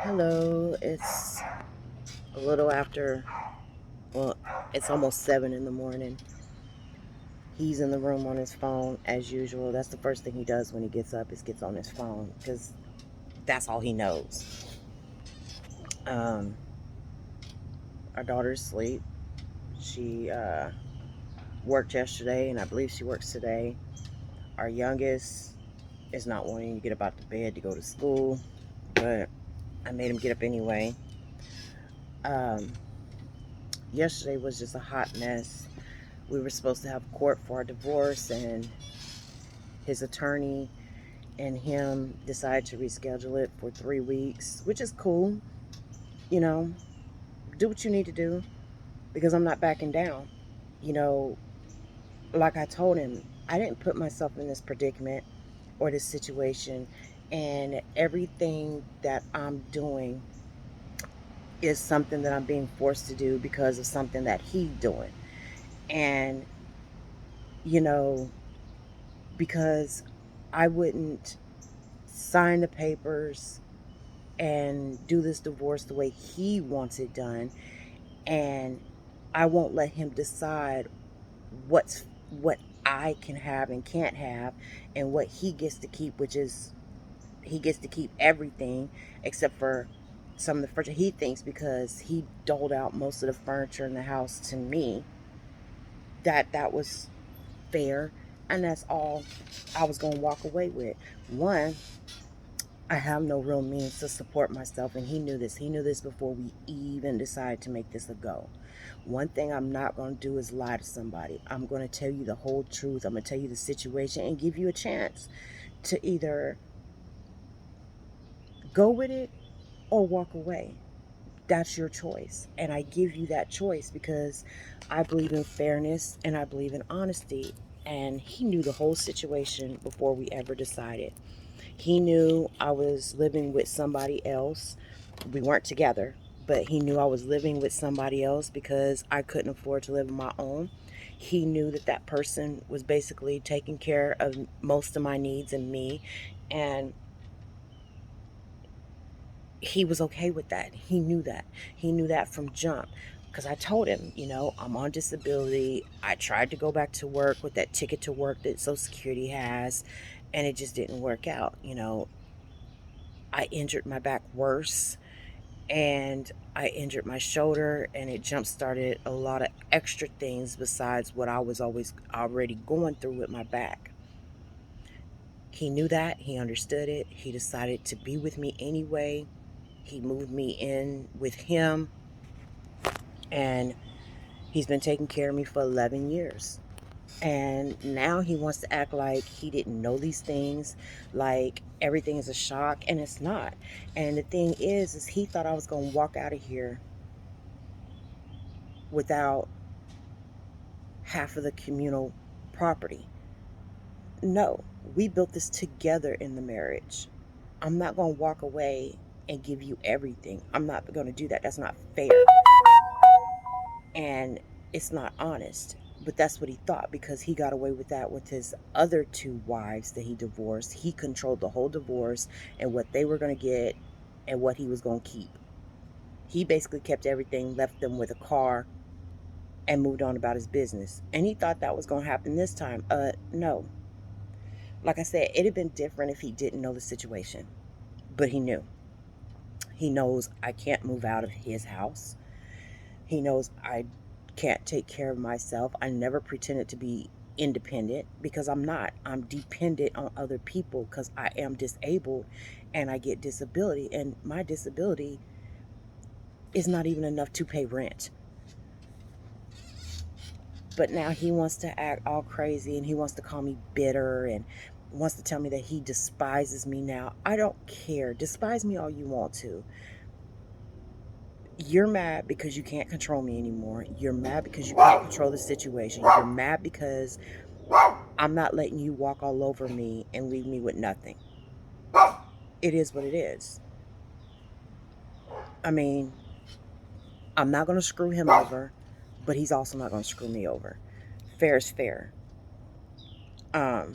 Hello, it's a little after, well, it's almost 7 in the morning. He's in the room on his phone as usual. That's the first thing he does when he gets up is gets on his phone because that's all he knows. Um, our daughter's asleep. She worked yesterday and I believe she works today. Our youngest is not wanting to get up out of bed to go to school, but I made him get up anyway. Um, Yesterday was just a hot mess. We were supposed to have court for our divorce, and his attorney and him decided to reschedule it for 3 weeks, which is cool. You know, do what you need to do because I'm not backing down. You know, like I told him, I didn't put myself in this predicament or this situation, and everything that I'm doing is something that I'm being forced to do because of something that he's doing. And, you know, because I wouldn't sign the papers and do this divorce the way he wants it done, and I won't let him decide what I can have and can't have and what he gets to keep, which is he gets to keep everything except for some of the furniture. He thinks because he doled out most of the furniture in the house to me that was fair, and that's all I was going to walk away with. One, I have no real means to support myself, and he knew this. He knew this before we even decided to make this a go. One thing I'm not going to do is lie to somebody. I'm going to tell you the whole truth. I'm going to tell you the situation and give you a chance to either go with it or walk away. That's your choice. And I give you that choice because I believe in fairness and I believe in honesty. And he knew the whole situation before we ever decided. He knew I was living with somebody else. We weren't together, but he knew I was living with somebody else because I couldn't afford to live on my own. He knew that that person was basically taking care of most of my needs and me. And he was okay with that. He knew that. He knew that from jump. Because I told him, I'm on disability. I tried to go back to work with that ticket to work that Social Security has, and it just didn't work out. I injured my back worse, and I injured my shoulder, and it jump started a lot of extra things besides what I was always already going through with my back. He knew that. He understood it. He decided to be with me anyway. He moved me in with him, and he's been taking care of me for 11 years. And now he wants to act like he didn't know these things, like everything is a shock, and it's not. And the thing is he thought I was going to walk out of here without half of the communal property. No, we built this together in the marriage. I'm not going to walk away and give you everything. I'm not going to do that. That's not fair. And it's not honest. But that's what he thought because he got away with that with his other two wives that he divorced. He controlled the whole divorce and what they were going to get and what he was going to keep. He basically kept everything, left them with a car, and moved on about his business. And he thought that was going to happen this time. No. Like I said, it'd have been different if he didn't know the situation. But he knew. He knows I can't move out of his house. He knows I can't take care of myself. I never pretended to be independent because I'm not. I'm dependent on other people because I am disabled and I get disability. And my disability is not even enough to pay rent. But now he wants to act all crazy and he wants to call me bitter and wants to tell me that he despises me now. I don't care. Despise me all you want to. You're mad because you can't control me anymore. You're mad because you can't control the situation. You're mad because I'm not letting you walk all over me and leave me with nothing. It is what it is. I mean, I'm not going to screw him over, but he's also not going to screw me over. Fair is fair. Um,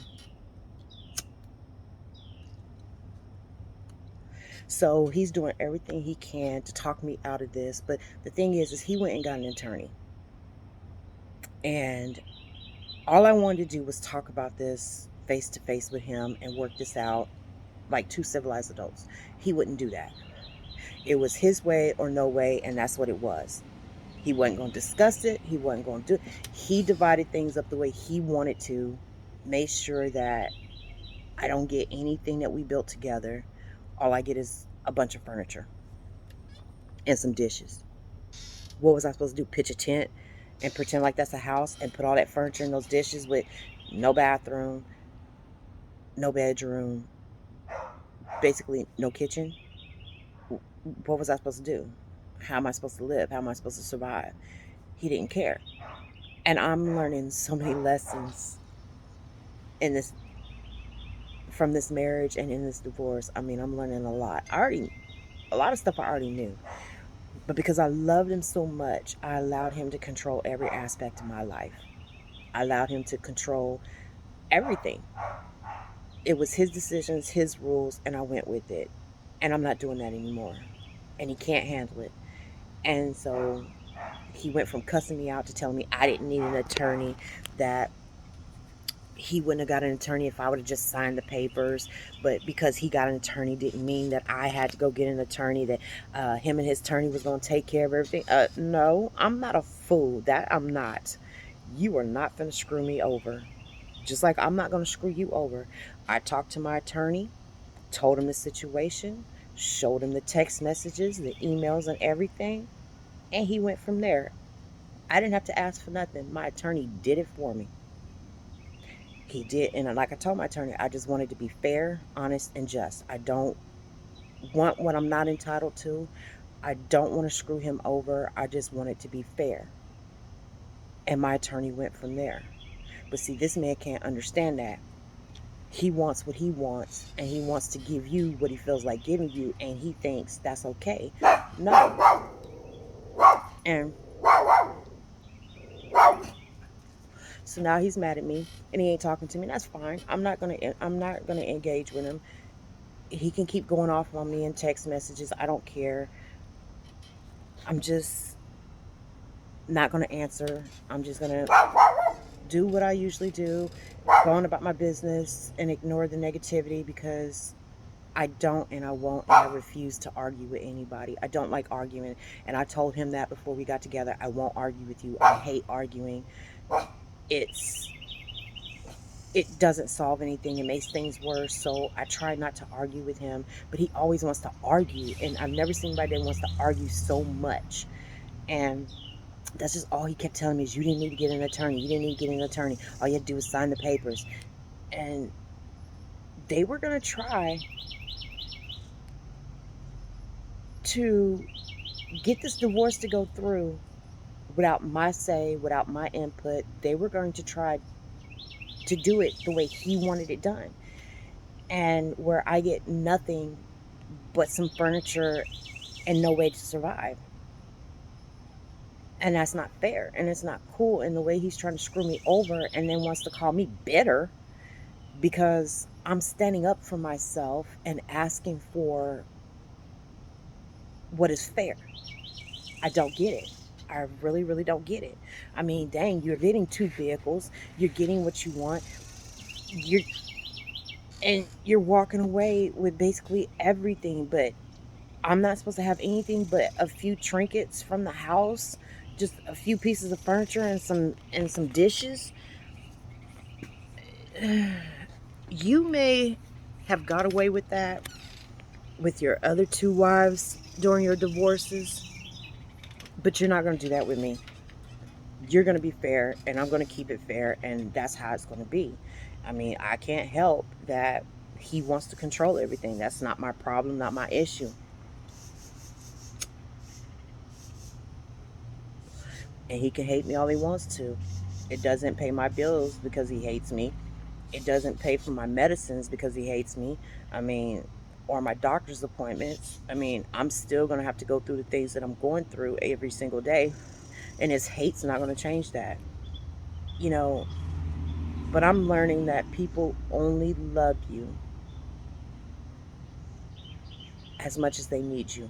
So he's doing everything he can to talk me out of this. But the thing is he went and got an attorney. And all I wanted to do was talk about this face to face with him and work this out like two civilized adults. He wouldn't do that. It was his way or no way, and that's what it was. He wasn't going to discuss it. He wasn't going to do it. He divided things up the way he wanted to, made sure that I don't get anything that we built together. All I get is a bunch of furniture and some dishes. What was I supposed to do? Pitch a tent and pretend like that's a house and put all that furniture and those dishes with no bathroom, no bedroom, basically no kitchen? What was I supposed to do? How am I supposed to live? How am I supposed to survive? He didn't care. And I'm learning so many lessons in this, from this marriage and in this divorce. I mean, I'm learning a lot. A lot of stuff I already knew. But because I loved him so much, I allowed him to control every aspect of my life. I allowed him to control everything. It was his decisions, his rules, and I went with it. And I'm not doing that anymore. And he can't handle it. And so he went from cussing me out to telling me I didn't need an attorney, that he wouldn't have got an attorney if I would have just signed the papers. But because he got an attorney didn't mean that I had to go get an attorney, that him and his attorney was going to take care of everything. No, I'm not a fool. That I'm not. You are not going to screw me over. Just like I'm not going to screw you over. I talked to my attorney, told him the situation, showed him the text messages, the emails, and everything, and he went from there. I didn't have to ask for nothing. My attorney did it for me. He did, and like I told my attorney, I just wanted to be fair, honest, and just. I don't want what I'm not entitled to. I don't want to screw him over. I just want it to be fair. And my attorney went from there. But see, this man can't understand that. He wants what he wants, and he wants to give you what he feels like giving you, and he thinks that's okay. No. And so now he's mad at me, and he ain't talking to me. That's fine. I'm not gonna engage with him. He can keep going off on me in text messages. I don't care. I'm just not gonna answer. I'm just gonna do what I usually do, go on about my business and ignore the negativity, because I don't and I won't and I refuse to argue with anybody. I don't like arguing, and I told him that before we got together. I won't argue with you. I hate arguing. It's it doesn't solve anything. It makes things worse. So I try not to argue with him, but he always wants to argue, and I've never seen anybody that wants to argue so much. And that's just all he kept telling me is, you didn't need to get an attorney. You didn't need to get an attorney. All you had to do was sign the papers. And they were going to try to get this divorce to go through without my say, without my input. They were going to try to do it the way he wanted it done. And where I get nothing but some furniture and no way to survive. And that's not fair, and it's not cool. And the way he's trying to screw me over and then wants to call me bitter because I'm standing up for myself and asking for what is fair. I don't get it. I really, really don't get it. I mean, dang, you're getting two vehicles. You're getting what you want. You're walking away with basically everything, but I'm not supposed to have anything but a few trinkets from the house, just a few pieces of furniture and some dishes. You may have got away with that with your other two wives during your divorces, but you're not going to do that with me. You're going to be fair, and I'm going to keep it fair, and that's how it's going to be. I mean, I can't help that he wants to control everything. That's not my problem, not my issue. And he can hate me all he wants to. It doesn't pay my bills because he hates me. It doesn't pay for my medicines because he hates me. I mean, or my doctor's appointments. I mean, I'm still going to have to go through the things that I'm going through every single day. And his hate's not going to change that. You know, but I'm learning that people only love you as much as they need you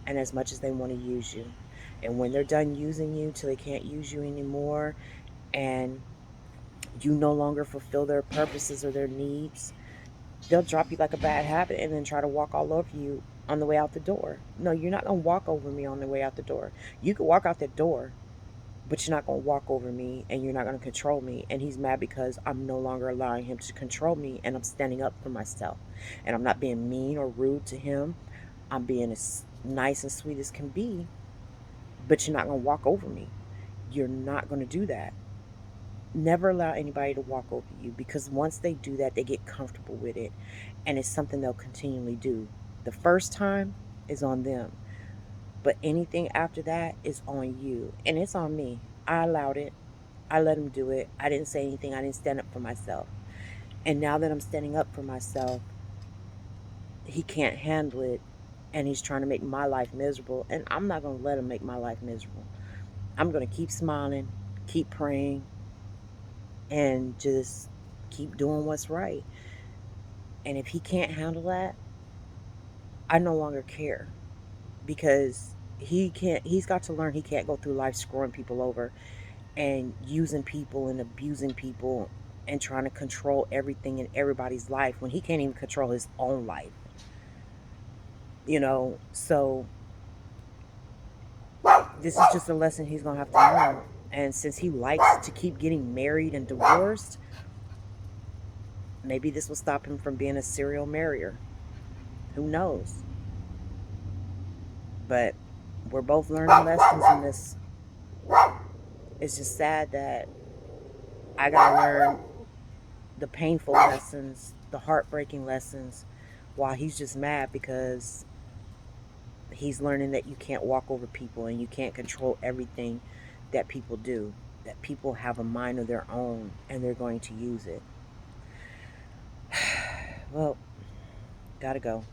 and as much as they want to use you. And when they're done using you till they can't use you anymore, and you no longer fulfill their purposes or their needs, they'll drop you like a bad habit and then try to walk all over you on the way out the door. No, you're not going to walk over me on the way out the door. You can walk out the door, but you're not going to walk over me and you're not going to control me. And he's mad because I'm no longer allowing him to control me and I'm standing up for myself. And I'm not being mean or rude to him. I'm being as nice and sweet as can be, but you're not going to walk over me. You're not going to do that. Never allow anybody to walk over you, because once they do that, they get comfortable with it and it's something they'll continually do. The first time is on them, but anything after that is on you, and it's on me. I allowed it. I let him do it. I didn't say anything. I didn't stand up for myself. And now that I'm standing up for myself, he can't handle it and he's trying to make my life miserable, and I'm not going to let him make my life miserable. I'm going to keep smiling, keep praying, and just keep doing what's right. And if he can't handle that, I no longer care, because he's got to learn he can't go through life screwing people over and using people and abusing people and trying to control everything in everybody's life when he can't even control his own life. So this is just a lesson he's going to have to learn. And since he likes to keep getting married and divorced, maybe this will stop him from being a serial marrier. Who knows? But we're both learning lessons in this. It's just sad that I got to learn the painful lessons, the heartbreaking lessons, while he's just mad because he's learning that you can't walk over people and you can't control everything that people do, that people have a mind of their own and they're going to use it. Well, gotta go.